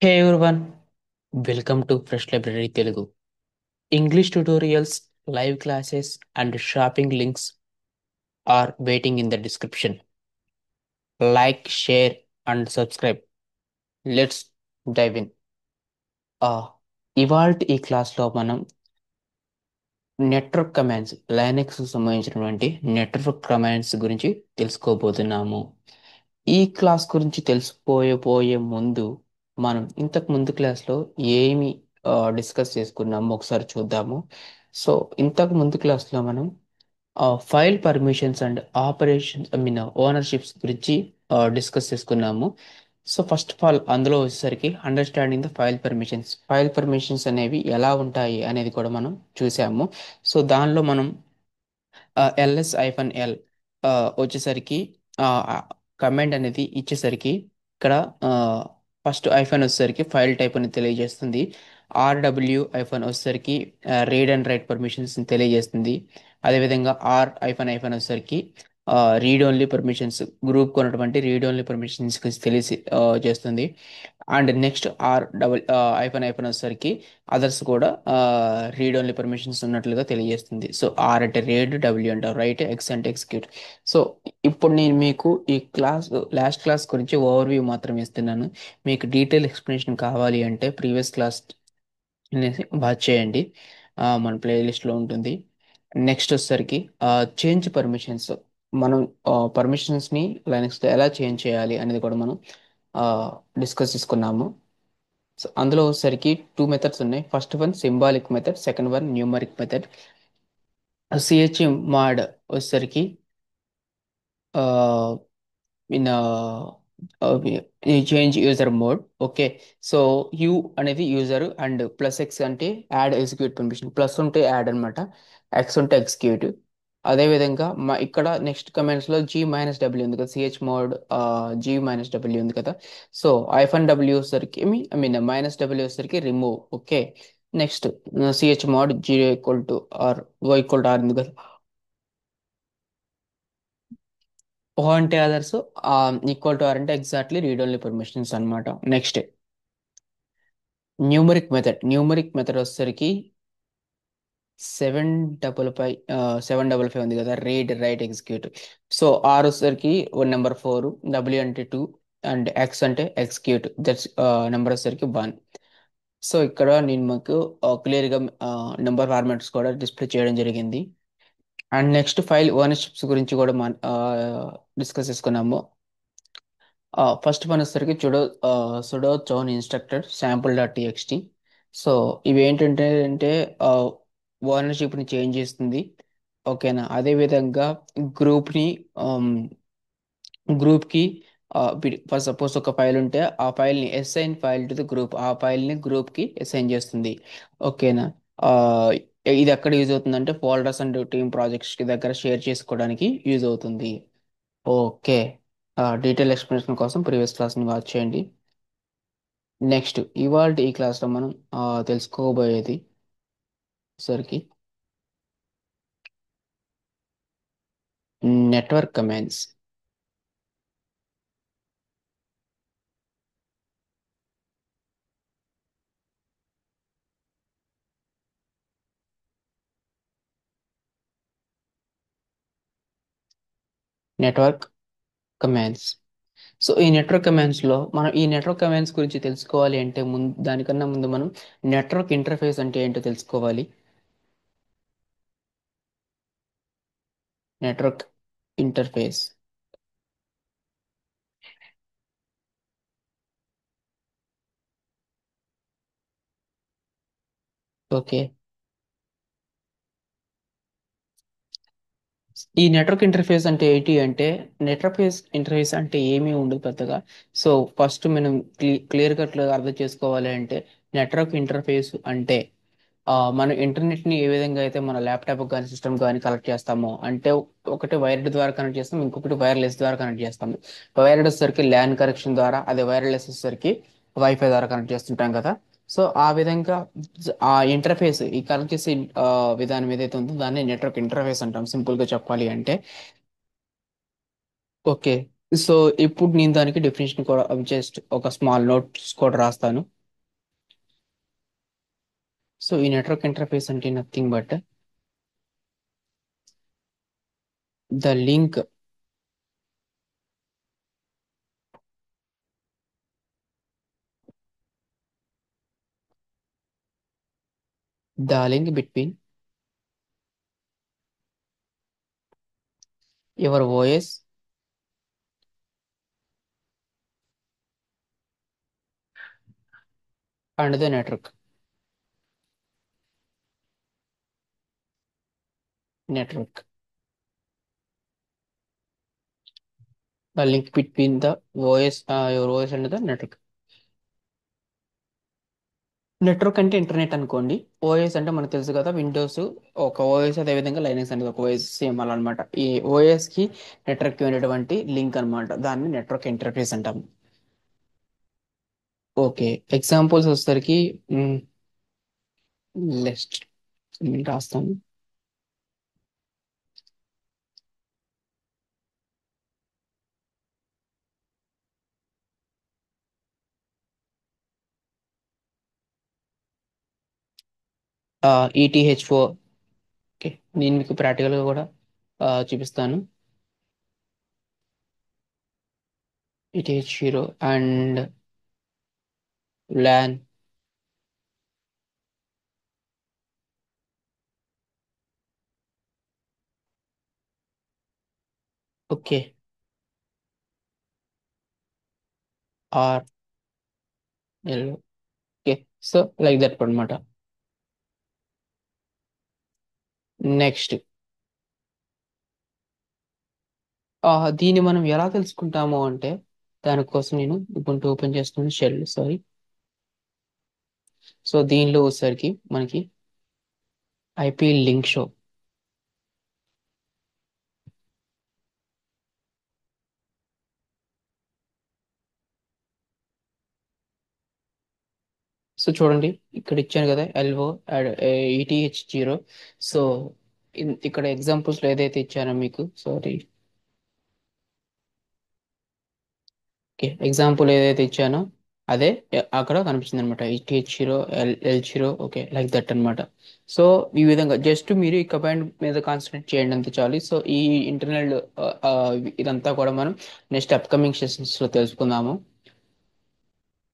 Hey everyone, welcome to Fresh Library Telugu. English tutorials, live classes, and shopping links are waiting in the description. Like, share, and subscribe. Let's dive in. ఇవాల్టి ఈ క్లాస్లో మనం network commands Linux సంబంధించినటువంటి network commands గురించి తెలుసుకోబోతున్నాము. ఈ class గురించి తెలుసుకోపోయే ముందు మనం ఇంతకు ముందు క్లాస్లో ఏమి డిస్కస్ చేసుకున్నామో ఒకసారి చూద్దాము. సో ఇంతకు ముందు క్లాస్లో మనం file permissions and operations ownerships గురించి డిస్కస్ చేసుకున్నాము. సో ఫస్ట్ ఆఫ్ ఆల్ అందులో వచ్చేసరికి అండర్స్టాండింగ్ ద ఫైల్ పర్మిషన్స్ అనేవి ఎలా ఉంటాయి అనేది కూడా మనం చూసాము. సో దానిలో మనం ls-l వచ్చేసరికి కమాండ్ అనేది ఇచ్చేసరికి ఇక్కడ ఫస్ట్ ఐఫన్ వచ్చేసరికి ఫైల్ టైప్ అని తెలియజేస్తుంది. rw వచ్చేసరికి రీడ్ అండ్ రైట్ పర్మిషన్స్ తెలియజేస్తుంది. అదేవిధంగా r-ఐఫన్ వచ్చేసరికి రీడ్ ఓన్లీ పర్మిషన్స్ గ్రూప్ కొన్నటువంటి రీడ్ ఓన్లీ పర్మిషన్స్ తెలిసి చేస్తుంది. అండ్ నెక్స్ట్ ఐఫన్ వచ్చేసరికి అదర్స్ కూడా రీడ్ ఓన్లీ పర్మిషన్స్ ఉన్నట్లుగా తెలియజేస్తుంది. సో ఆర్ అంటే రీడ్, డబ్ల్యూ అంటే రైట్, ఎక్స్ అంటే ఎగ్జిక్యూట్. సో ఇప్పుడు నేను మీకు ఈ లాస్ట్ క్లాస్ గురించి ఓవర్వ్యూ మాత్రం ఇస్తున్నాను. మీకు డీటెయిల్ ఎక్స్ప్లెనేషన్ కావాలి అంటే ప్రీవియస్ క్లాస్ అనేసి వాచ్ చేయండి. మన ప్లేలిస్ట్లో ఉంటుంది. నెక్స్ట్ వచ్చేసరికి చేంజ్ పర్మిషన్స్. మనం పర్మిషన్స్ని లైనక్స్లో ఎలా చేంజ్ చేయాలి అనేది కూడా మనం డిస్కస్ చేసుకున్నాము. సో అందులో వచ్చేసరికి టూ మెథడ్స్ ఉన్నాయి. First one symbolic method, second one numeric method. chmod వచ్చేసరికి in change user mode. Okay, so you అనేది యూజర్ అండ్ ప్లస్ ఎక్స్ అంటే యాడ్ ఎగ్జిక్యూట్ పర్మిషన్. ప్లస్ ఉంటే యాడ్ అనమాట, ఎక్స్ ఉంటే ఎగ్జిక్యూట్. అదేవిధంగా ఇక్కడ నెక్స్ట్ కమెంట్స్లో G-W ఉంది కదా, సిహెచ్ మోడ్ G-W ఉంది కదా. సో -W వచ్చేసరికి -W వచ్చేసరికి remove. Okay, next CH mode G=R, Y=R ఉంది కదా. ఓ అంటే అదర్స్, ఈక్వల్ టు ఆర్ అంటే ఎగ్జాక్ట్లీ రీడ్ ఓన్లీ పర్మిషన్స్ అనమాట. నెక్స్ట్ న్యూమరిక్ మెథడ్ వచ్చేసరికి 755 ఉంది కదా, read write execute. So R వచ్చేసరికి నెంబర్ 4, డబ్ల్యూ అంటే 2 అండ్ ఎక్స్ అంటే ఎగ్జిక్యూట్. దట్స్ నెంబర్ వచ్చేసరికి 1. సో ఇక్కడ నేను మాకు క్లియర్గా నెంబర్ ఫార్మాట్స్ కూడా డిస్ప్లే చేయడం జరిగింది. అండ్ నెక్స్ట్ ఫైల్ ఓనర్షిప్స్ గురించి కూడా మనం డిస్కస్ చేసుకున్నాము. ఫస్ట్ వన్ వచ్చేసరికి సుడో చౌన్ ఇన్స్ట్రక్టర్ sample.txt. సో ఇవి ఏంటంటే ఓనర్షిప్ని చేంజ్ చేస్తుంది. ఓకేనా, అదేవిధంగా గ్రూప్ని గ్రూప్కి ఫర్ సపోజ్ ఒక ఫైల్ ఉంటే ఆ ఫైల్ని assign file to the group, ఆ ఫైల్ని గ్రూప్కి అసైన్ చేస్తుంది. ఓకేనా, ఆ, ఇది ఎక్కడ యూజ్ అవుతుందంటే ఫోల్డర్స్ అండ్ టీమ్ ప్రాజెక్ట్స్కి దగ్గర షేర్ చేసుకోవడానికి యూజ్ అవుతుంది. ఓకే, డీటెయిల్ ఎక్స్ప్లెనేషన్ కోసం ప్రీవియస్ క్లాస్ని వాచ్ చేయండి. నెక్స్ట్ ఇవాళ ఈ క్లాస్లో మనం తెలుసుకోబోయేది సరికి network commands. Network commands. So ఈ నెట్వర్క్ కమాండ్స్లో మనం ఈ నెట్వర్క్ కమాండ్స్ గురించి తెలుసుకోవాలి అంటే దానికన్నా ముందు మనం నెట్వర్క్ ఇంటర్ఫేస్ అంటే ఏంటో తెలుసుకోవాలి. Network interface. ఓకే, ఈ నెట్వర్క్ ఇంటర్ఫేస్ అంటే ఏంటి అంటే నెట్వర్క్ ఇంటర్ఫేస్ అంటే ఏమీ ఉండదు పెద్దగా. సో ఫస్ట్ మనం క్లియర్ కట్గా అర్థం చేసుకోవాలి అంటే నెట్వర్క్ ఇంటర్ఫేస్ అంటే మనం ఇంటర్నెట్ని ఏ విధంగా అయితే మన ల్యాప్టాప్ కానీ సిస్టమ్ కానీ కనెక్ట్ చేస్తామో అంటే ఒకటి వైర్డ్ ద్వారా కనెక్ట్ చేస్తాం, ఇంకొకటి వైర్లెస్ ద్వారా కనెక్ట్ చేస్తాము. వైర్డ్ వచ్చేసరికి ల్యాన్ కనెక్షన్ ద్వారా, అదే వైర్లెస్ వచ్చేసరికి వైఫై ద్వారా కనెక్ట్ చేస్తుంటాం కదా. సో ఆ విధంగా ఆ ఇంటర్ఫేస్ ఈ కనెక్ట్ చేసే విధానం ఏదైతే ఉందో దాన్ని నెట్వర్క్ ఇంటర్ఫేస్ అంటాం సింపుల్ గా చెప్పాలి అంటే. ఓకే, సో ఇప్పుడు నేను దానికి డెఫినేషన్ కూడా జస్ట్ ఒక స్మాల్ నోట్స్ కూడా రాస్తాను. సో ఈ నెట్వర్క్ ఇంటర్ఫేస్ అంటే nothing but the link between your OS and the network. The link between the OS, your OS and the network. Network అంటే ఇంటర్నెట్ అనుకోండి. ఓఎస్ అంటే మనకు తెలుసు కదా, విండోస్ ఒక ఓఎస్, అదే విధంగా లైనక్స్ అనేది ఒక ఓఎస్, సేమ్ అలా అనమాట. ఈ ఓఎస్ కి నెట్వర్క్ కి ఉండేటువంటి లింక్ అన్నమాట, దాన్ని నెట్వర్క్ ఇంటర్ఫేస్ అంటాం. ఓకే, ఎగ్జాంపుల్స్ వచ్చేసరికి లెస్ట్ రాస్తాను. ఈటీహెచ్4. ఓకే, నేను మీకు ప్రాక్టికల్గా కూడా చూపిస్తాను. ఈటీహెచ్0 and LAN. Okay, R L. Okay, so like that అనమాట. నెక్స్ట్ దీన్ని మనం ఎలా తెలుసుకుంటాము అంటే, దానికోసం నేను ఉబుంటూ ఓపెన్ చేస్తున్నాను, షెల్ సారీ. సో దీనిలో వచ్చేసరికి మనకి ఐపీ లింక్ షో. సో చూడండి, ఇక్కడ ఇచ్చాను కదా, ఎల్ఓ ఈటీహెచ్0. సో ఇక్కడ ఎగ్జాంపుల్స్ లో ఏదైతే ఇచ్చానో మీకు, సారీ, ఓకే, ఎగ్జాంపుల్ ఏదైతే ఇచ్చానో అదే అక్కడ కనిపిస్తుంది అనమాట. ఈటీహెచ్0, ఎల్0, ఓకే, లైక్ దట్ అన్నమాట. సో ఈ విధంగా జస్ట్ మీరు ఈ కమాండ్ మీద కాన్సన్ట్రేట్ చేయండి, అంతే చాలు. సో ఈ ఇంటర్నల్ ఇదంతా కూడా మనం నెక్స్ట్ అప్కమింగ్ సెషన్స్ లో తెలుసుకుందాము.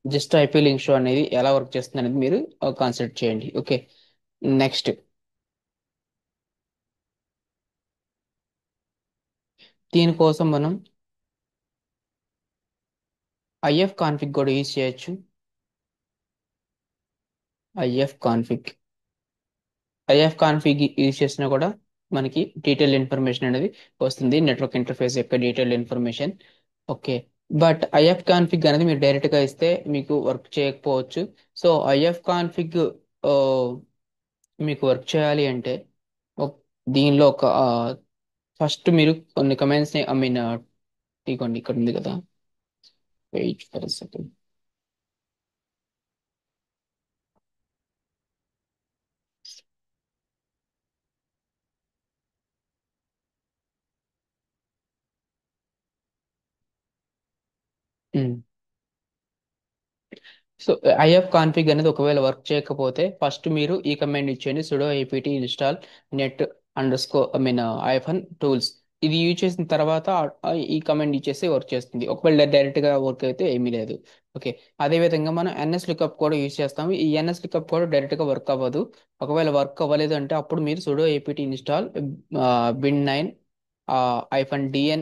జస్ట్ ఐపీ లింక్ షో అనేది ఎలా వర్క్ చేస్తుంది అనేది మీరు కాన్సన్ట్రేట్ చేయండి. ఓకే, నెక్స్ట్ దీనికోసం మనం ఐఎఫ్ కాన్ఫిగ్ కూడా యూజ్ చేయొచ్చు. If config if config use చేసినా కూడా మనకి డీటెయిల్ ఇన్ఫర్మేషన్ అనేది వస్తుంది, నెట్వర్క్ ఇంటర్ఫేస్ యొక్క detail information. Okay, but if config అనేది మీరు డైరెక్ట్ గా ఇస్తే మీకు వర్క్ చేయకపోవచ్చు. సో ఐఎఫ్ కాన్ఫిగ్ మీకు వర్క్ చేయాలి అంటే ఒక- దీనిలో ఒక ఫస్ట్ మీరు కొన్ని కమెంట్స్ ని, ఐ మీన్, ఇదిగోండి ఇక్కడ ఉంది కదా, wait for second. So ifconfig అనేది ఒకవేళ వర్క్ చేయకపోతే ఫస్ట్ మీరు ఈ కమాండ్ ఇచ్చేయండి, sudo apt install net underscore, I mean, hyphen tools. ఇది యూజ్ చేసిన తర్వాత ఈ కమాండ్ ఇచ్చేసి వర్క్ చేస్తుంది. ఒకవేళ డైరెక్ట్ గా వర్క్ అయితే ఏమీ లేదు. ఓకే, అదే విధంగా మనం ఎన్ఎస్ లుకప్ కూడా యూజ్ చేస్తాము. ఈ ఎన్ఎస్ లుకప్ కూడా డైరెక్ట్ గా వర్క్ అవ్వదు. ఒకవేళ వర్క్ అవ్వలేదు అంటే అప్పుడు మీరు sudo apt install bin9 -dn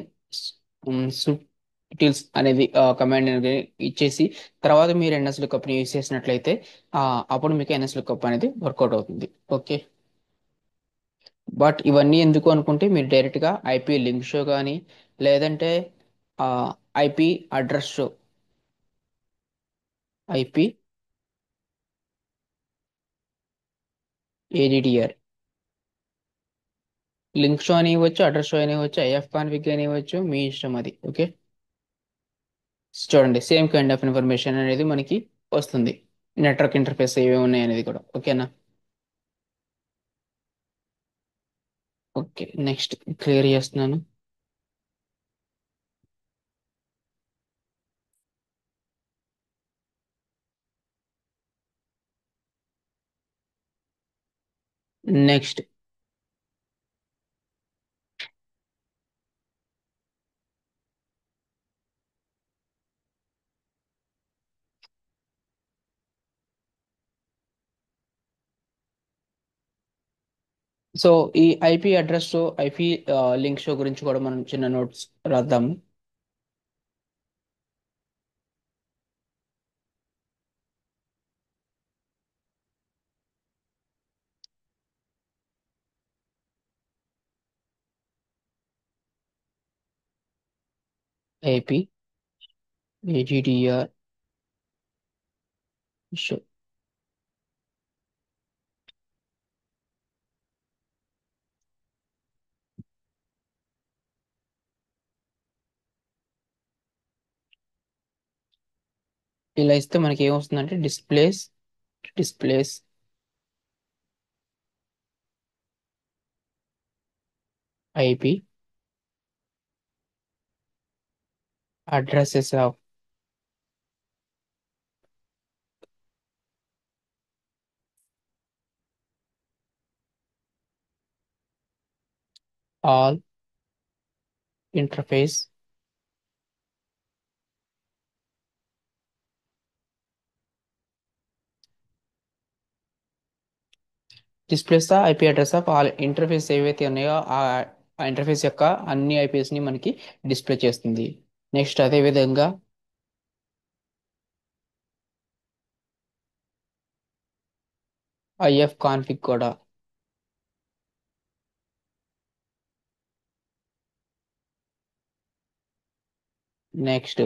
utils అనేది కమాండ్ అనేది ఇచ్చేసి తర్వాత మీరు ఎన్ఎస్ లుకప్ ని యూజ్ చేసినట్లయితే ఆ, అప్పుడు మీకు ఎన్ఎస్ లుకప్ అనేది వర్కౌట్ అవుతుంది. ఓకే, బట్ ఇవన్నీ ఎందుకు అనుకుంటే మీరు డైరెక్ట్ గా ఐపీ లింక్ షో కానీ, లేదంటే IP address show, IP ADDR, link show అని ఇవ్వచ్చు, అడ్రస్ షో అని ఇవ్వచ్చు, ఐఎఫ్ కాన్ఫిగ్ అని ఇవ్వచ్చు, మీ ఇష్టం అది. ఓకే, చూడండి, సేమ్ కైండ్ ఆఫ్ ఇన్ఫర్మేషన్ అనేది మనకి వస్తుంది. నెట్వర్క్ ఇంటర్ఫేస్ ఏమేమి ఉన్నాయి అనేది కూడా. ఓకేనా? ఓకే, నెక్స్ట్ క్లియర్ చేస్తున్నాను. నెక్స్ట్. సో ఈ IP address show, IP link show గురించి కూడా మనం చిన్న నోట్స్ రాద్దాము. ఐపీ ఏజీడిఆర్ షో. ఇలా ఇస్తే మనకి ఏమొస్తుందంటే displays IP addresses of all interface displays the IP address of all interface ఏవైతే ఉన్నాయో ఆ ఇంటర్ఫేస్ యొక్క అన్ని ఐపీఎస్ ని మనకి డిస్ప్లే చేస్తుంది. నెక్స్ట్ అదే విధంగా ఐఎఫ్ కాన్ఫిగ్ కూడా. నెక్స్ట్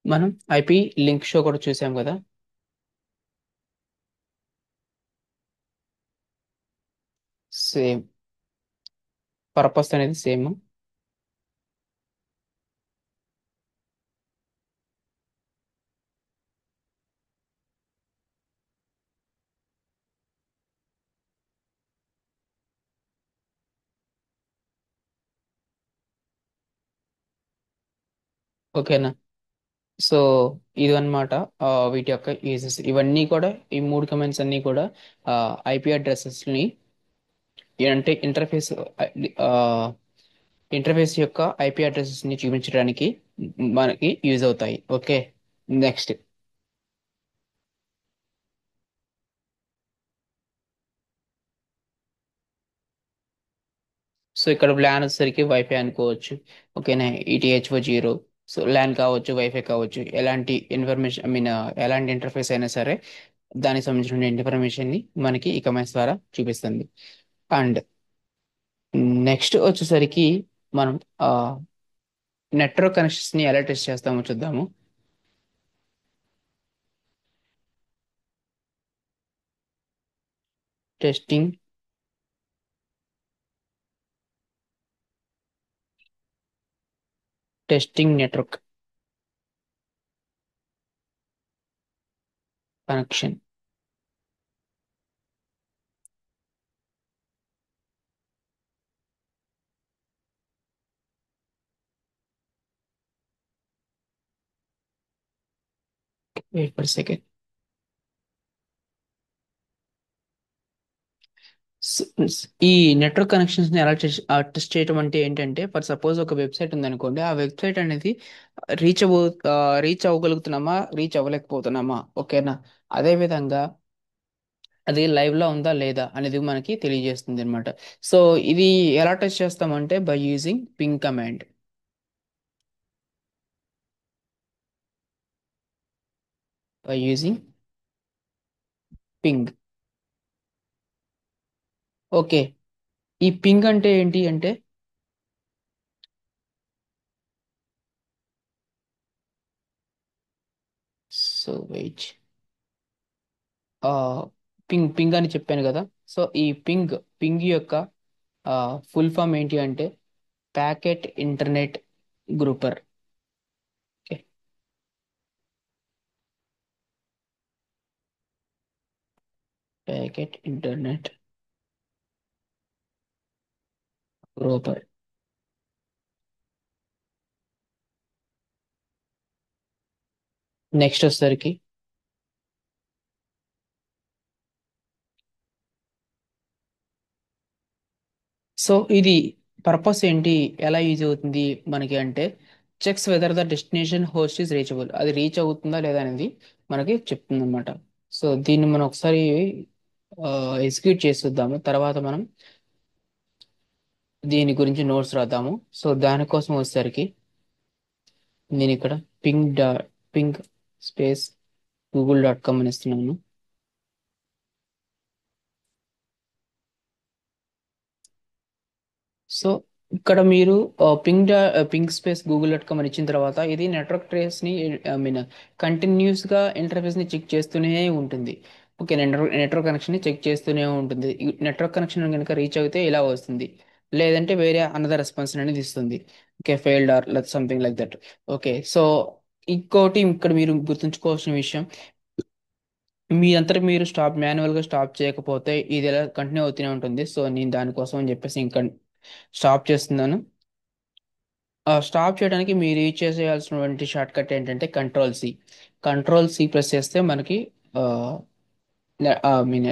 మనం ఐపీ లింక్ షో కూడా చూసాం కదా. సేమ్ పర్పస్ అనేది సేమ్. ఓకేనా. సో ఇది అన్నమాట వీటి యొక్క యూజెస్. ఇవన్నీ కూడా, ఈ మూడు కమెంట్స్ అన్ని కూడా ఐపీ అడ్రసెస్ ని, అంటే ఇంటర్ఫేస్ యొక్క ఐపీ అడ్రసెస్ ని చూపించడానికి మనకి యూజ్ అవుతాయి. ఓకే. నెక్స్ట్. సో ఇక్కడ ల్యాన్ వచ్చేసరికి వైఫై అనుకోవచ్చు. ఓకేనా. ఈటీహెచ్ఓ జీరో. సో ల్యాన్ కావచ్చు, వైఫై కావచ్చు, ఎలాంటి ఇన్ఫర్మేషన్, ఐ మీన్ ఎలాంటి ఇంటర్ఫేస్ అయినా సరే దానికి సంబంధించిన ఇన్ఫర్మేషన్ ని మనకి ఈ కమెంట్స్ ద్వారా చూపిస్తుంది. అండ్ నెక్స్ట్ వచ్చేసరికి మనం నెట్వర్క్ కనెక్షన్స్ ని ఎలా టెస్ట్ చేస్తామో చూద్దాము. Testing testing network connection. Wait for second. ఈ నెట్వర్క్ కనెక్షన్స్ ని ఎలా టెస్ట్ చేయడం అంటే ఏంటంటే, ఫర్ సపోజ్ ఒక వెబ్సైట్ ఉందనుకోండి, ఆ వెబ్సైట్ అనేది రీచ్ అవ్వ రీచ్ అవ్వగలుగుతున్నామా, రీచ్ అవ్వలేకపోతున్నామా. ఓకేనా. అదే విధంగా అది లైవ్ లో ఉందా లేదా అనేది మనకి తెలియజేస్తుంది అనమాట. సో ఇది ఎలా టెస్ట్ చేస్తామంటే by using ping command. By using ping. Okay. ఈ పింగ్ అంటే ఏంటి అంటే, సో వెయిట్, పింగ్ పింగ్ అని చెప్పాను కదా. సో ఈ పింగ్ యొక్క ఫుల్ ఫామ్ ఏంటి అంటే packet internet groper. Okay. Packet internet groper. Next వచ్చేసరికి సో ఇది పర్పస్ ఏంటి, ఎలా యూజ్ అవుతుంది మనకి అంటే, checks whether the destination host is reachable, అది రీచ్ అవుతుందా లేదా అనేది మనకి చెప్తుంది అనమాట. సో దీన్ని మనం ఒకసారి ఎగ్జిక్యూట్ చేసి చూద్దాము, తర్వాత మనం దీని గురించి నోట్స్ రాద్దాము. సో దానికోసం వచ్చేసరికి నేను ఇక్కడ పింగ్ స్పేస్ google.com అని ఇస్తున్నాను. సో ఇక్కడ మీరు పింగ్ స్పేస్ google.com అని ఇచ్చిన తర్వాత ఇది నెట్వర్క్ ట్రేస్ ని, ఐ మీన్ కంటిన్యూస్ గా ఇంటర్ఫేస్ ని చెక్ చేస్తూనే ఉంటుంది. ఓకే, నెట్వర్క్ కనెక్షన్ ని చెక్ చేస్తూనే ఉంటుంది. నెట్వర్క్ కనెక్షన్ కనుక రీచ్ అయితే ఇలా వస్తుంది, లేదంటే వేరే అనదర్ రెస్పాన్స్ అనేది ఇస్తుంది. Okay, failed or something like that. Okay, so ఇంకోటి ఇక్కడ మీరు గుర్తుంచుకోవాల్సిన విషయం, మీ అంతటా మీరు మాన్యువల్ గా స్టాప్ చేయకపోతే ఇది ఇలా కంటిన్యూ అవుతూనే ఉంటుంది. సో నేను దానికోసం అని చెప్పేసి ఇంకా స్టాప్ చేస్తున్నాను. స్టాప్ చేయడానికి మీరు యూజ్ చేసేయాల్సినటువంటి షార్ట్ కట్ ఏంటంటే కంట్రోల్ సి ప్రెస్ చేస్తే మనకి మీన్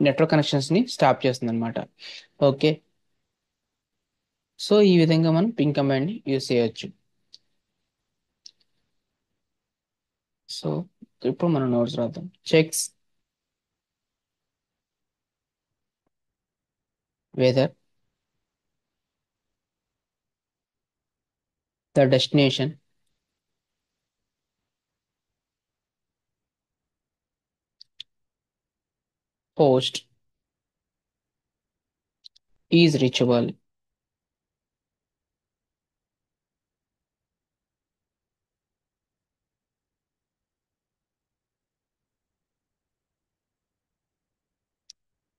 నెట్వర్క్ కనెక్షన్స్ ని స్టాప్ చేస్తుంది అనమాట. ఓకే, సో ఈ విధంగా మనం పింగ్ కమాండ్ ని యూజ్ చేయొచ్చు. సో ఇప్పుడు మనం నోట్స్ రాద్దాం. Checks whether the destination host is reachable.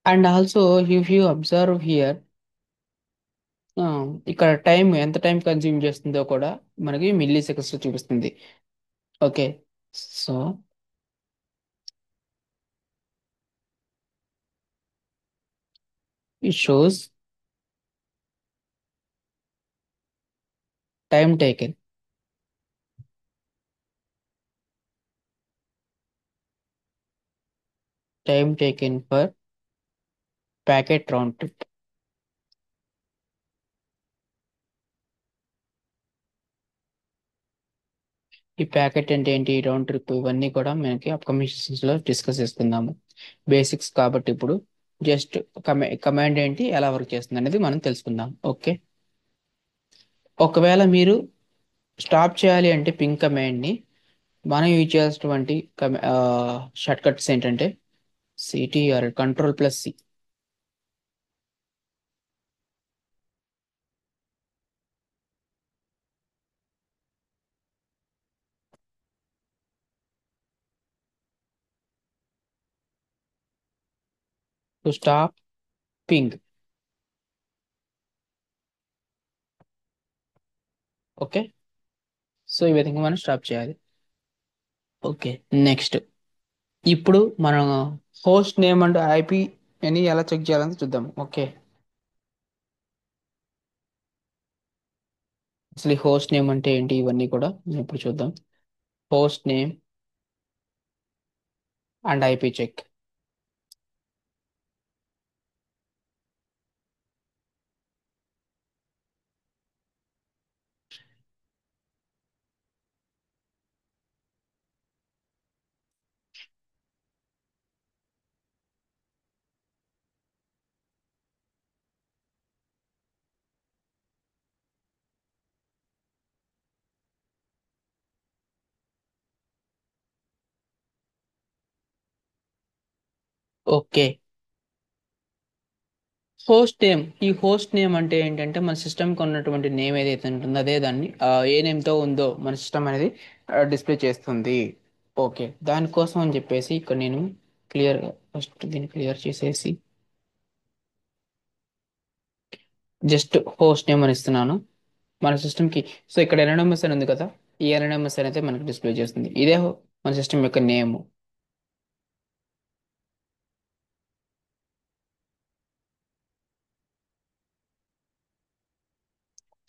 And also, if you observe here, ఇక్కడ టైం ఎంత టైం కన్జ్యూమ్ చేస్తుందో కూడా మనకి మిల్లీ సెకండ్స్ లో చూపిస్తుంది. Okay, so it shows time taken, for packet round trip. ఈ ప్యాకెట్ అంటే ఏంటి, రౌండ్ ట్రిప్, ఇవన్నీ కూడా మనకి అప్కమింగ్ సెషన్స్ లో డిస్కస్ చేసుకుందాము. బేసిక్స్ కాబట్టి ఇప్పుడు జస్ట్ కమాండ్ ఏంటి, ఎలా వర్క్ చేస్తుంది అనేది మనం తెలుసుకుందాం. ఓకే, ఒకవేళ మీరు స్టాప్ చేయాలి అంటే పింగ్ కమాండ్ ని మనం యూజ్ చేసేటువంటి షార్ట్ కట్స్ ఏంటంటే సిటిఆర్ కంట్రోల్+C to stop ping. Okay, so ఈ విధంగా మనం స్టాప్ చేయాలి. ఓకే, నెక్స్ట్ ఇప్పుడు మనం హోస్ట్ నేమ్ అండ్ ఐపీ అని ఎలా చెక్ చేయాలని చూద్దాం. ఓకే, అసలు హోస్ట్ నేమ్ అంటే ఏంటి, ఇవన్నీ కూడా ఇప్పుడు చూద్దాం. Host name and IP check. Okay, ఈ హోస్ట్ నేమ్ అంటే ఏంటంటే మన సిస్టమ్ కి ఉన్నటువంటి నేమ్ ఏదైతే ఉంటుందో అదే దాన్ని ఏ నేమ్ తో ఉందో మన సిస్టమ్ అనేది డిస్ప్లే చేస్తుంది. ఓకే, దానికోసం అని చెప్పేసి ఇక్కడ నేను ఫస్ట్ దీన్ని క్లియర్ చేసేసి జస్ట్ హోస్ట్ నేమ్ అని ఇస్తున్నాను మన సిస్టమ్ కి. సో ఇక్కడ ఎన్ఎంఎస్ అని ఉంది కదా, ఈ ఎన్ఎంఎస్ అయితే మనకి డిస్ప్లే చేస్తుంది, ఇదే మన సిస్టమ్ యొక్క name.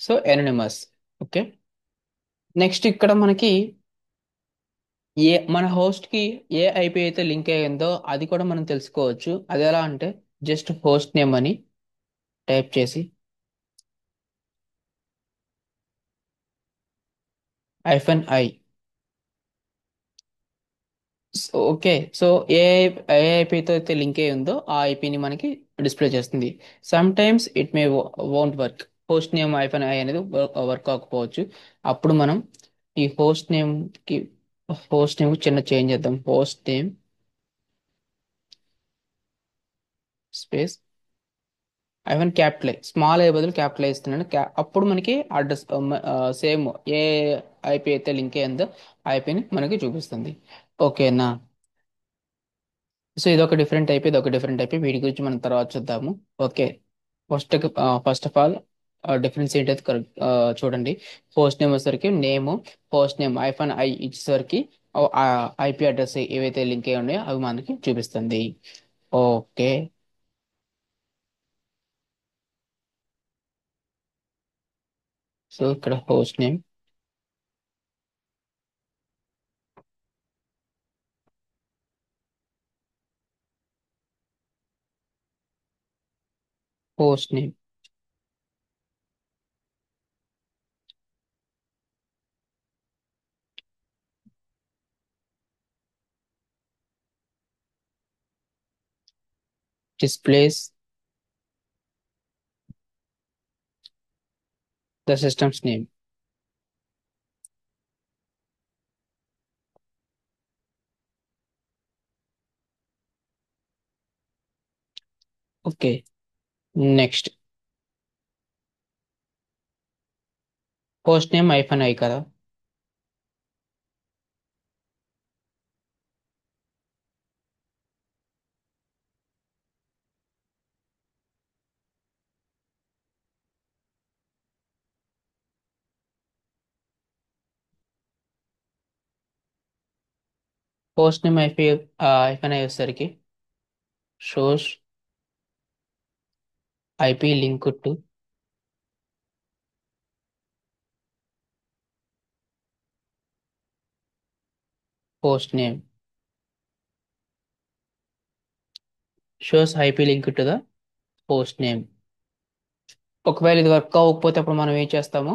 So NMS. Okay, next ఇక్కడ మనకి మన హోస్ట్ కి ఏ ఐపీ అయితే లింక్ అయ్యిందో అది కూడా మనం తెలుసుకోవచ్చు. అది ఎలా అంటే జస్ట్ హోస్ట్ నేమ్ అని టైప్ చేసి -i. ఓకే. సో ఏ ఏ ఐపీతో అయితే లింక్ అయి ఉందో ఆ ఐపీని మనకి డిస్ప్లే చేస్తుంది. Sometimes it may won't work. Host name -i అనేది వర్క్ అవ్వకపోవచ్చు. అప్పుడు మనం ఈ హోస్ట్ నేమ్ చిన్న చేంజ్ చేద్దాం. Host name space capital small ఏ బదులు క్యాపిటల్ ఇస్తున్నాను. అప్పుడు మనకి అడ్రస్ సేమ్ ఏ ఐపీ అయితే లింక్ అయిందో ఐపీని మనకి చూపిస్తుంది. ఓకేనా? సో ఇదొక డిఫరెంట్ టైప్, ఇదొక డిఫరెంట్ టైప్. వీటి గురించి మనం తర్వాత చూద్దాము. Okay. First first of all difference ఏంటైతే కరెక్ట్ చూడండి. హోస్ట్ నేమ్ వచ్చేసరికి హోస్ట్ నేమ్ -i ఇచ్చేసరికి ఐపీ అడ్రస్ ఏవైతే లింక్ అయి ఉన్నాయో అవి మనకి చూపిస్తుంది. ఓకే. సో ఇక్కడ host name displays the system's name. Okay. Next host name -i కదా. హోస్ట్ నేమ్ -i వచ్చేసరికి shows IP link to host name, shows IP link to the host name. ఒకవేళ ఇది వర్క్ అవ్వకపోతే అప్పుడు మనం ఏం చేస్తాము?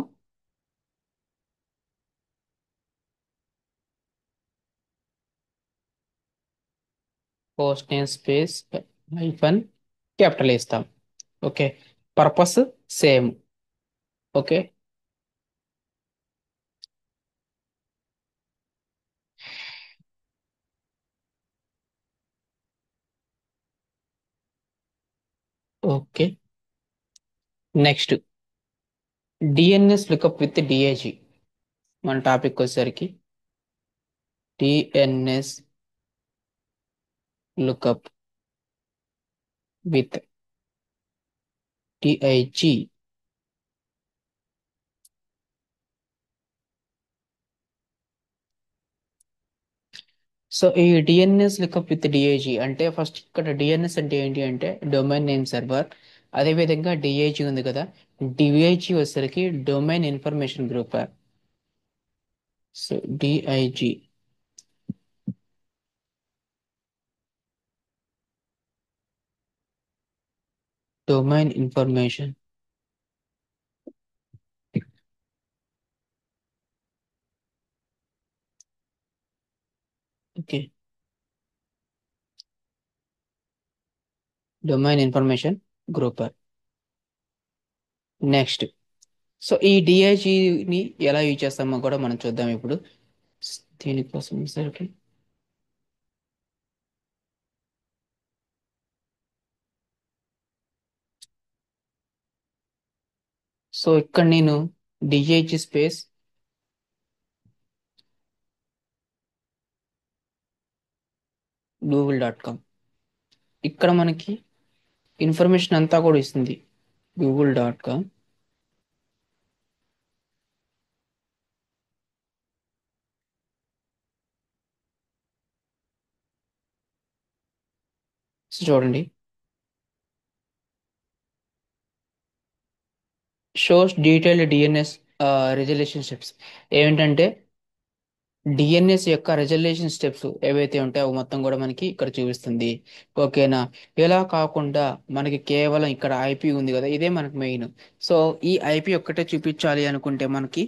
Host name space hyphen capital ఇస్తాం. Okay. Purpose same. Okay. Okay. Next DNS lookup with DIG. మన టాపిక్ వచ్చేసరికి DNS lookup with DIG. So ఈ డిఎన్ఎస్ లుకప్ విత్ డిఐజి అంటే ఫస్ట్ ఇక్కడ డిఎన్ఎస్ అంటే ఏంటి అంటే డొమైన్ నేమ్ సర్వర్. అదేవిధంగా డిఐజి ఉంది కదా, డిఐజి వచ్చేసరికి domain information group. So DIG domain information. Okay. Domain information group. Next so ఈ డిఐజిని ఎలా యూజ్ చేస్తామో కూడా మనం చూద్దాం ఇప్పుడు. దీనికోసం సరికి సో ఇక్కడ నేను డిఐజి స్పేస్ google.com, ఇక్కడ మనకి ఇన్ఫర్మేషన్ అంతా కూడా ఇస్తుంది. google.com. సో చూడండి, షోస్ డీటెయిల్డ్ డిఎన్ఎస్ రిలేషన్షిప్స్ ఏంటంటే డిఎన్ఎస్ యొక్క రెజల్యూషన్ స్టెప్స్ ఏవైతే ఉంటాయో అవి మొత్తం కూడా మనకి ఇక్కడ చూపిస్తుంది. ఓకేనా? ఇలా కాకుండా మనకి కేవలం ఇక్కడ ఐపీ ఉంది కదా, ఇదే మనకి మెయిన్. సో ఈ ఐపీ ఒక్కటే చూపించాలి అనుకుంటే మనకి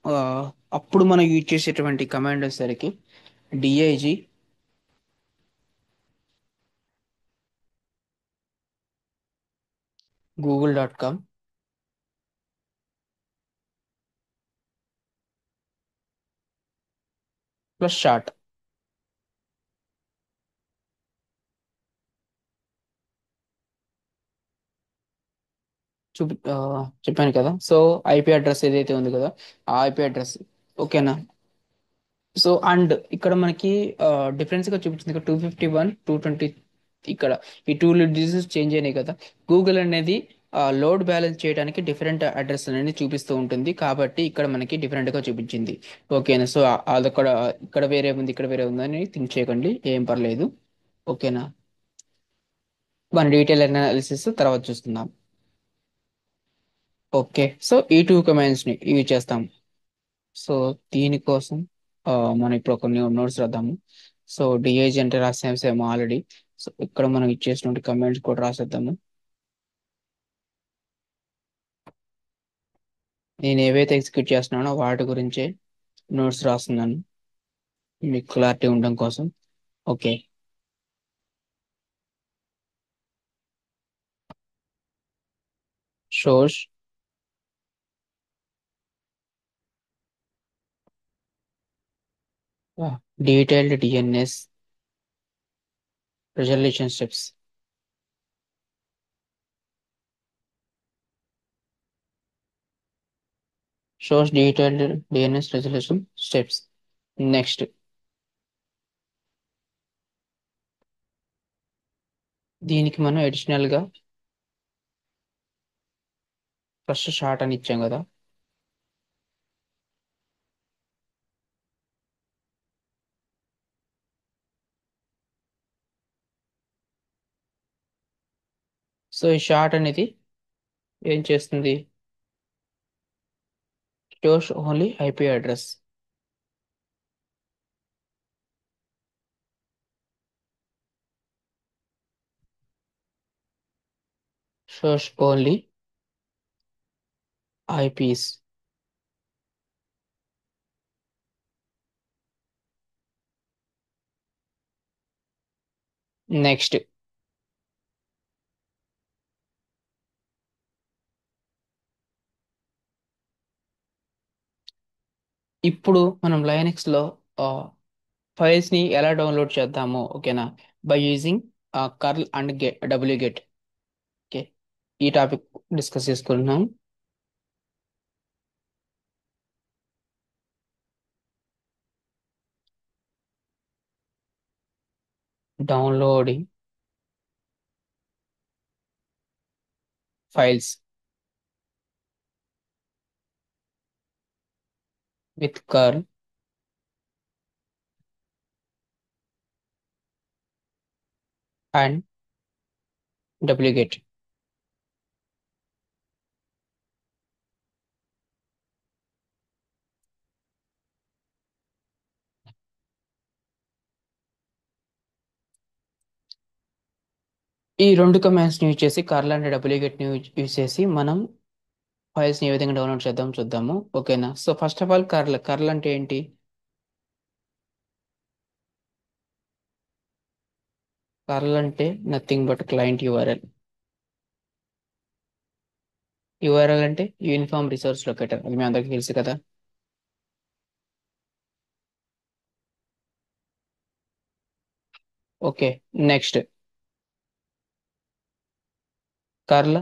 ఆ, అప్పుడు మనం యూజ్ చేసేటువంటి కమాండ్ వచ్చేసరికి డిఐజి google.com ప్లస్ షార్ట్ చూపి చెప్పాను కదా. సో ఐపీ అడ్రస్ ఏదైతే ఉంది కదా, ఆ ఐపీ అడ్రస్. ఓకేనా? సో అండ్ ఇక్కడ మనకి డిఫరెన్స్ గా చూపించింది ఇక్కడ 251 220. ఇక్కడ ఈ టూ డిజిట్స్ చేంజ్ అయినాయి కదా. గూగుల్ అనేది లోడ్ బ్యాలెన్స్ చేయడానికి డిఫరెంట్ అడ్రస్ అనేది చూపిస్తూ ఉంటుంది, కాబట్టి ఇక్కడ మనకి డిఫరెంట్ గా చూపించింది. ఓకేనా? సో అదొక్కడ ఇక్కడ వేరే ఉంది, ఇక్కడ వేరే ఉందని థింక్ చేయకండి, ఏం పర్లేదు. ఓకేనా? మన డీటెయిల్ అనాలిసిస్ తర్వాత చూస్తున్నాం. ఓకే, సో ఈ టూ కమాండ్స్ ని యూజ్ చేస్తాం. సో దీనికోసం ఆ, మనం ఇప్పుడు ఒక నోట్స్ రాద్దాము. సో డిఐజీ అంటే రాసాము సేమ్ ఆల్రెడీ. సో ఇక్కడ మనం ఇచ్చేసినటువంటి కమాండ్స్ కూడా రాసేద్దాము. నేను ఏవైతే ఎగ్జిక్యూట్ చేస్తున్నానో వాటి గురించే నోట్స్ రాస్తున్నాను, మీకు క్లారిటీ ఉండడం కోసం. Okay. Shows detailed DNS resolution steps. Shows detailed DNS resolution steps. Next దీనికి మనం అడిషనల్ గా ఫస్ట్ షార్ట్ అని ఇచ్చాం కదా. సో ఈ షార్ట్ అనేది ఏం చేస్తుంది? Shows only IP address. Shows only eyepiece. Next ఇప్పుడు మనం లైనక్స్ లో ఫైల్స్ ని ఎలా డౌన్లోడ్ చేద్దాము? ఓకేనా? By using curl and W get. Okay, ఈ టాపిక్ డిస్కస్ చేసుకుంటున్నాం. Downloading files with curl and W get. ఈ రెండు కమాండ్స్ ని యూజ్ చేసి, కర్ల్ అండ్ డబ్ల్యూ గెట్ ని యూజ్ చేసి మనం ఫైల్స్ ని ఏ విధంగా డౌన్లోడ్ చేద్దాం చూద్దాము. ఓకేనా? So first of all curl. Curl అంటే ఏంటి? కర్ల్ అంటే nothing but client URL. URL అంటే యూనిఫామ్ రిసోర్స్ లొకేటర్, అది మీ అందరికీ తెలుసు కదా. Okay. Next curl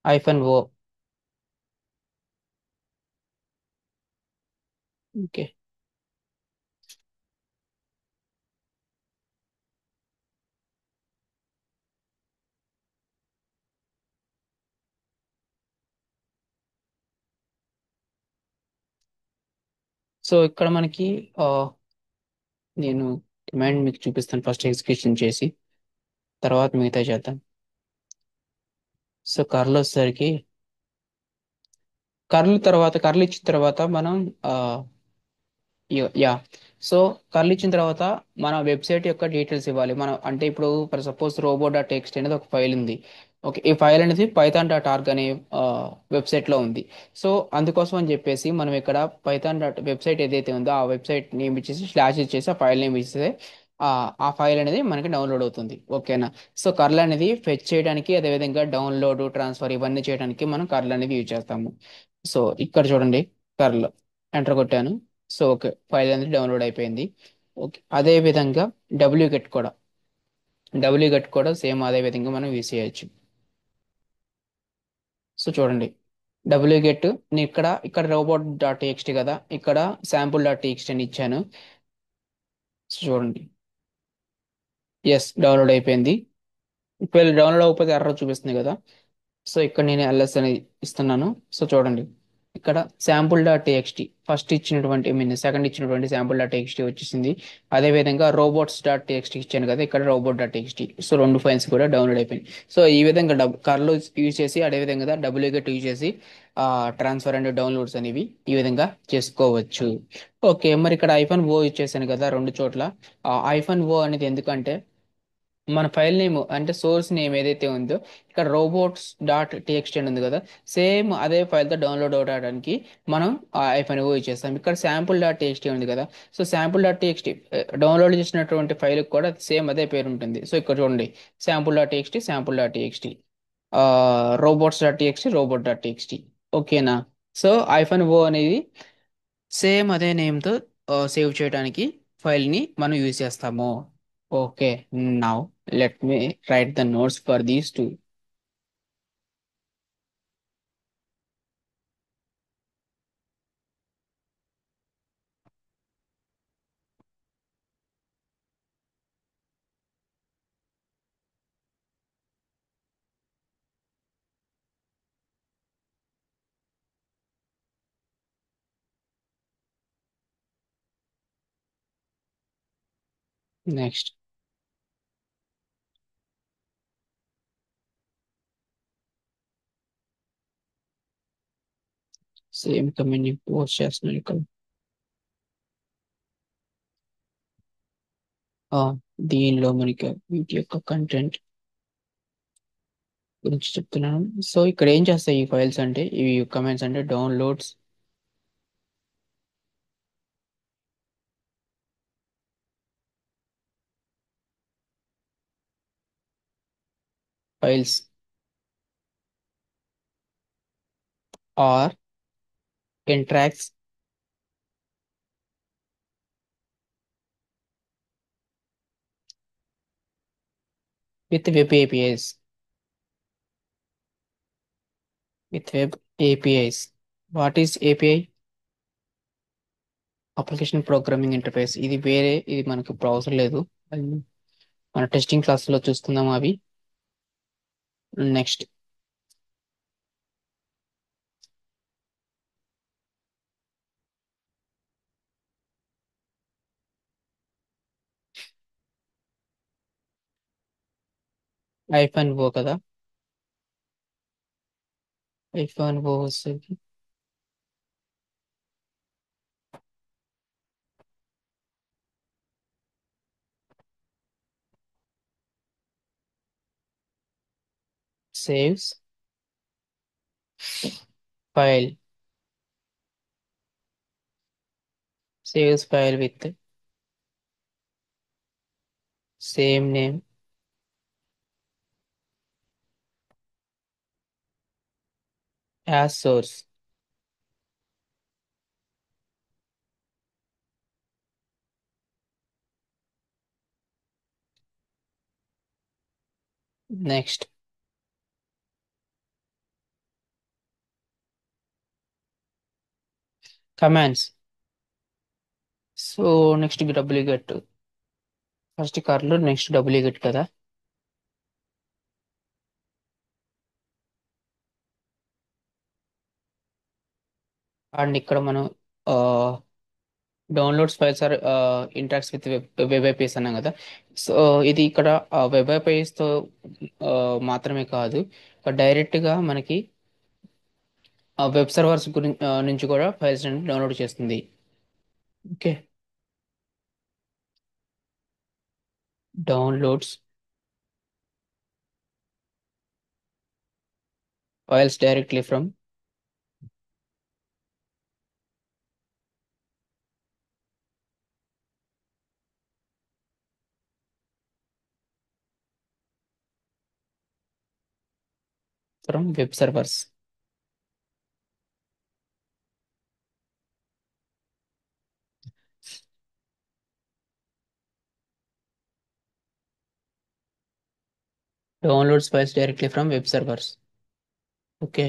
-o. Okay. So ఇక్కడ మనకి ఆ, నేను డిమాండ్ మీకు చూపిస్తాను ఫస్ట్ ఎగ్జిక్యూషన్ చేసి, తర్వాత మిగతా చేద్దాం. సో కర్ల్ వచ్చేసరికి కర్ల్ ఇచ్చిన తర్వాత మనం ఆ, యా సో కర్ల్ ఇచ్చిన తర్వాత మన వెబ్సైట్ యొక్క డీటెయిల్స్ ఇవ్వాలి. మనం అంటే ఇప్పుడు for suppose robo dot text అనేది ఒక ఫైల్ ఉంది. ఓకే, ఈ ఫైల్ అనేది పైథాన్ డాట్ ఆర్గ్ అనే వెబ్సైట్లో ఉంది. సో అందుకోసం అని చెప్పేసి మనం ఇక్కడ పైథాన్ డాట్ వెబ్సైట్ ఏదైతే ఉందో ఆ వెబ్సైట్ నేమ్ ఇచ్చేసి స్లాష్ ఇచ్చేసి ఆ ఫైల్ నేమ్ ఇస్తే ఆ ఆ ఫైల్ అనేది మనకి డౌన్లోడ్ అవుతుంది. ఓకేనా. సో కర్ల్ అనేది ఫెచ్ చేయడానికి, అదేవిధంగా డౌన్లోడ్, ట్రాన్స్ఫర్ ఇవన్నీ చేయడానికి మనం కర్ల్ అనేది యూజ్ చేస్తాము. సో ఇక్కడ చూడండి, కర్ల్ ఎంటర్ కొట్టాను. సో ఓకే, ఫైల్ అనేది డౌన్లోడ్ అయిపోయింది. ఓకే, అదే విధంగా డబ్ల్యూ గెట్ కూడా డబ్ల్యూ గెట్ కూడా సేమ్ అదే విధంగా మనం యూస్ చేయొచ్చు. సో చూడండి, డబ్ల్యూ గెట్ నేను ఇక్కడ రోబోట్ డాట్ టీఎక్స్టీ కదా, ఇక్కడ శాంపుల్ డాట్ టీఎక్స్టీ అని ఇచ్చాను. సో చూడండి, ఎస్ డౌన్లోడ్ అయిపోయింది. ఒకవేళ డౌన్లోడ్ అవ్వకపోతే ఎర్రర్ చూపిస్తుంది కదా. సో ఇక్కడ నేను ఎల్ఎస్ అని ఇస్తున్నాను. సో చూడండి, ఇక్కడ శాంపుల్ డాట్ టీఎక్స్టీ ఫస్ట్ ఇచ్చినటువంటి సెకండ్ ఇచ్చినటువంటి శాంపుల్ డాట్ టీఎక్స్టీ వచ్చేసింది. అదే విధంగా రోబోట్స్ డాట్ టీఎక్స్టీ ఇచ్చాను కదా, ఇక్కడ రోబోట్ డాట్ టీఎక్స్టీ. సో రెండు ఫైల్స్ కూడా డౌన్లోడ్ అయిపోయింది. సో ఈ విధంగా కర్ల్ యూజ్ చేసి, అదే విధంగా డబ్ల్యూగెట్ యూజ్ చేసి ట్రాన్స్ఫర్ అండ్ డౌన్లోడ్స్ అనేవి ఈ విధంగా చేసుకోవచ్చు. ఓకే, మరి ఇక్కడ ఐఫోన్ ఓ ఇచ్చేసాను కదా రెండు చోట్ల. ఐఫోన్ ఓ అనేది ఎందుకంటే మన ఫైల్ నేమ్ అంటే సోర్స్ నేమ్ ఏదైతే ఉందో ఇక్కడ రోబోట్స్ డాట్ టీఎక్స్టీ అని ఉంది కదా, సేమ్ అదే ఫైల్తో డౌన్లోడ్ అవడానికి మనం ఐఫోన్ ఓ ఇచ్చేస్తాం. ఇక్కడ శాంపుల్ డాట్ టీఎక్స్టీ ఉంది కదా, so sample dot TXT download చేసినటువంటి ఫైల్ కూడా సేమ్ అదే పేరు ఉంటుంది. సో ఇక్కడ చూడండి, sample dot TXT, sample dot TXT, robots dot TXT, robot dot TXT. ఓకేనా. సో ఐఫోన్ ఓ అనేది సేమ్ అదే నేమ్తో సేవ్ చేయడానికి ఫైల్ని మనం యూజ్ చేస్తాము. Okay, now let me right the notes for these two. Next same comment post చేస్తున్నాను ఇక్కడ. ఆ, దీనిలో మనకి వీటి యొక్క కంటెంట్ గురించి చెప్తున్నాను. సో ఇక్కడ ఏం చేస్తాయి ఈ ఫైల్స్ అంటే, ఇవి కమెంట్స్ అంటే downloads, files are interacts with web APIs. With web APIs. What is API? Application programming interface. ఇది వేరే, ఇది మనకు ఇప్పుడు అవసరం లేదు. అది మన టెస్టింగ్ క్లాస్లో చూసుకుందాం అవి. నెక్స్ట్ ఐఫోన్ ఓ కదా, ఐఫోన్ ఓ వస్తుంది. Saves file, saves file with same name as source. Next commands. So next డబ్ల్యూగెట్, ఫస్ట్ కార్లో నెక్స్ట్ డబ్ల్యూగెట్ కదా. అండ్ ఇక్కడ మనం downloads files or interacts with web IPs అన్నాం కదా. సో ఇది ఇక్కడ వెబ్ ఐపీఎస్తో మాత్రమే కాదు, డైరెక్ట్గా మనకి వెబ్ సర్వర్స్ గురించి నుంచి కూడా ఫైల్స్ అనేది డౌన్లోడ్ చేస్తుంది. Okay. Downloads files directly from web servers. Downloads files directly from web servers. Okay.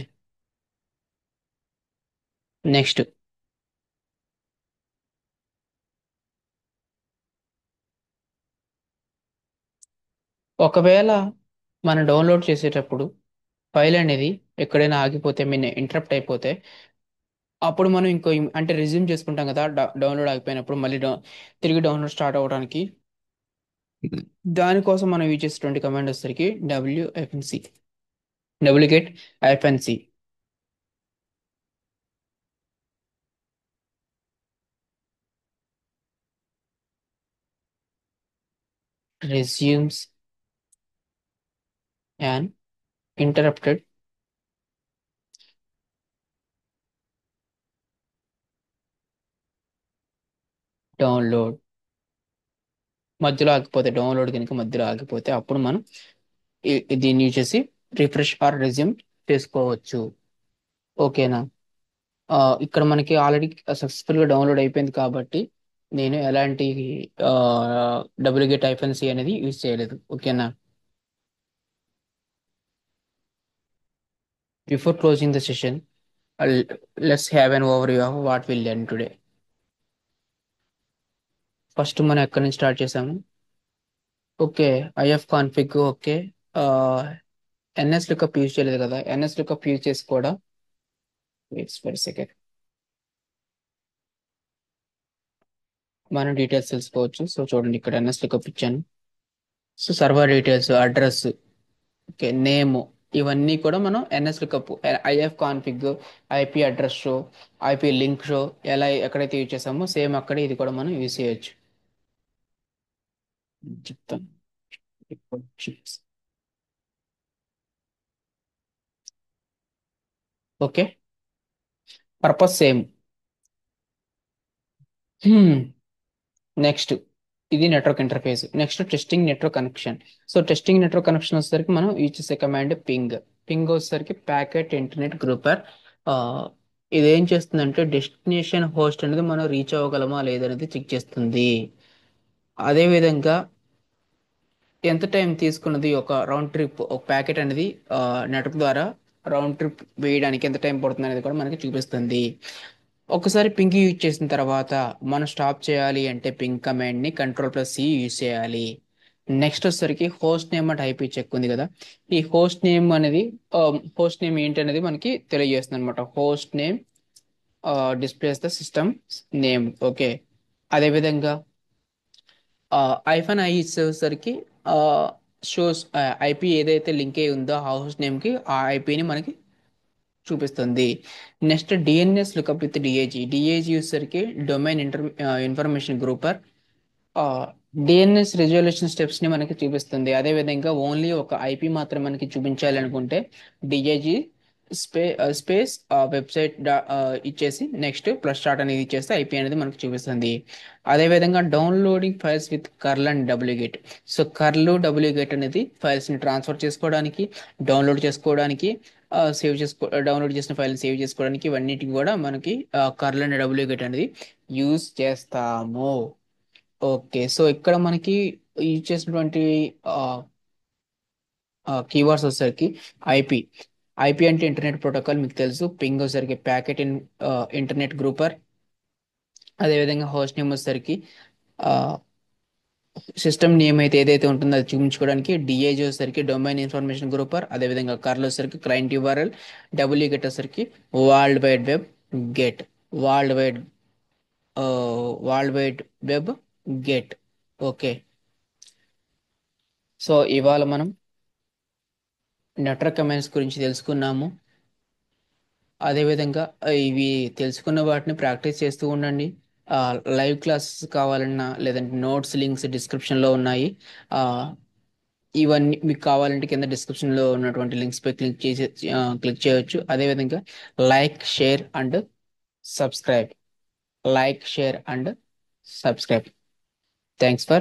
Next, ఒకవేళ మనం డౌన్లోడ్ చేసేటప్పుడు ఫైల్ అనేది ఎక్కడైనా ఆగిపోతే, మీన్ ఇంటరప్ట్ అయిపోతే, అప్పుడు మనం ఇంకో అంటే రిజ్యూమ్ చేసుకుంటాం కదా, డౌన్లోడ్ ఆగిపోయినప్పుడు మళ్ళీ తిరిగి డౌన్లోడ్ స్టార్ట్ అవ్వడానికి. దానికోసం మనం యూజ్ చేసేటువంటి కమాండ్ వచ్చేసరికి డబ్ల్యూఎఫ్ఎన్సి, డబ్లికేట్ ఐఫెన్సి, resumes an interrupted డౌన్లోడ్. మధ్యలో ఆగిపోతే, డౌన్లోడ్ కనుక మధ్యలో ఆగిపోతే, అప్పుడు మనం దీన్ని యూజ్ చేసి రిఫ్రెష్ ఆర్ రెజ్యూమ్ చేసుకోవచ్చు. ఓకేనా. ఇక్కడ మనకి ఆల్రెడీ సక్సెస్ఫుల్గా డౌన్లోడ్ అయిపోయింది కాబట్టి నేను ఎలాంటి డబ్ల్యూగెట్ ఐఫెన్సీ అనేది యూజ్ చేయలేదు. ఓకేనా. Before closing the session, let's have an overview of what will learn today. First మనం ఎక్కడి నుంచి స్టార్ట్ చేసాము? Okay. Ifconfig. Okay. Nslookup use చేయలేదు కదా, ఎన్ఎస్ లుకప్ యూజ్ చేసి కూడా వెయిట్ ఫర్ సెకండ్ మనం డీటెయిల్స్ తెలుసుకోవచ్చు. సో చూడండి, ఇక్కడ ఎన్ఎస్ లుకప్ ఇచ్చాను. So server details, address, okay, name, ఇవన్నీ కూడా మనం nslookup, ifconfig, IP address show, IP link show ఎలా ఎక్కడైతే యూజ్ చేసామో సేమ్ అక్కడ ఇది కూడా మనం యూజ్ చేయొచ్చు. చెప్తాను. ఓకే. Purpose same. నెక్స్ట్, ఇది network interface. Next testing network connection. So testing network connection వచ్చేసరికి మనం యూజ్ చేసే కమాండ్ పింగ్. పింగ్ వచ్చేసరికి ప్యాకెట్ ఇంటర్నెట్ గ్రూపర్. ఇదేం చేస్తుందంటే డెస్టినేషన్ హోస్ట్ అనేది మనం రీచ్ అవ్వగలమా లేదనేది చెక్ చేస్తుంది. అదేవిధంగా ఎంత టైం తీసుకున్నది ఒక రౌండ్ ట్రిప్, ఒక ప్యాకెట్ అనేది నెట్వర్క్ ద్వారా రౌండ్ ట్రిప్ వేయడానికి ఎంత టైం పడుతుంది అనేది కూడా మనకి చూపిస్తుంది. ఒకసారి పింక్ యూజ్ చేసిన తర్వాత మనం స్టాప్ చేయాలి అంటే పింక్ కమాండ్ ని కంట్రోల్+C యూజ్ చేయాలి. నెక్స్ట్ వచ్చేసరికి హోస్ట్ నేమ్ అంటే ఐపీ చెక్ ఉంది కదా, ఈ హోస్ట్ నేమ్ అనేది హోస్ట్ నేమ్ ఏంటి అనేది మనకి తెలియజేస్తుంది అనమాట. Host name displays the system name. Okay. అదేవిధంగా ఐఫన్ ఐ ఇచ్చేసరికి షోస్ ఐపీ ఏదైతే లింక్ అయి ఉందో ఆ హోస్ట్ నేమ్కి ఆ ఐపీని మనకి చూపిస్తుంది. Next DNS lookup with DIG. DIG వచ్చేసరికి domain information groper. DNS resolution steps ని మనకి చూపిస్తుంది. అదే విధంగా ఓన్లీ ఒక ఐపీ మాత్రం మనకి చూపించాలి అనుకుంటే డిఏజీ స్పేస్ వెబ్సైట్ ఇచ్చేసి నెక్స్ట్ ప్లస్ స్టార్ట్ అనేది ఇచ్చేస్తే ఐపీ అనేది మనకి చూపిస్తుంది. అదే విధంగా downloading files with curl and డబ్ల్యూగేట్. సో కర్ల్ డబ్ల్యూగేట్ అనేది ఫైల్స్ ని ట్రాన్స్ఫర్ చేసుకోవడానికి, డౌన్లోడ్ చేసుకోవడానికి, డౌన్లోడ్ చేసిన ఫైల్ సేవ్ చేసుకోవడానికి, ఇవన్నిటికి కూడా మనకి కర్ల్ అండ్ డబ్ల్యూగేట్ అనేది యూజ్ చేస్తాము. ఓకే. సో ఇక్కడ మనకి యూజ్ చేసినటువంటి కీవర్డ్స్ వచ్చేసరికి ఐపీ. ఐపీ అంటే ఇంటర్నెట్ ప్రోటోకాల్ మీకు తెలుసు. పింగ్ వచ్చేసరికి ప్యాకెట్ ఇంటర్నెట్ గ్రూపర్. అదేవిధంగా హోస్ట్ నేమ్ వచ్చేసరికి సిస్టమ్ నేమ్ అయితే ఏదైతే ఉంటుందో అది చూపించుకోవడానికి, డిఏజీ వచ్చేసరికి డొమైన్ ఇన్ఫర్మేషన్ గ్రూపర్. అదేవిధంగా కర్ల్ వచ్చేసరికి క్లయింట్ యూఆర్ఎల్, డబ్ల్యూ గెట్ వచ్చేసరికి world wide web get. World wide world wide web get. Okay. So ఇవాళ మనం నెట్వర్క్ కమాండ్స్ గురించి తెలుసుకున్నాము. అదేవిధంగా ఇవి తెలుసుకున్న వాటిని ప్రాక్టీస్ చేస్తూ ఉండండి. లైవ్ క్లాసెస్ కావాలన్నా లేదంటే నోట్స్ లింక్స్ డిస్క్రిప్షన్లో ఉన్నాయి. ఆ, ఇవన్నీ మీకు కావాలంటే కింద డిస్క్రిప్షన్లో ఉన్నటువంటి లింక్స్ పై క్లిక్ చేయవచ్చు. అదేవిధంగా like share and subscribe. Like share and subscribe. Thanks for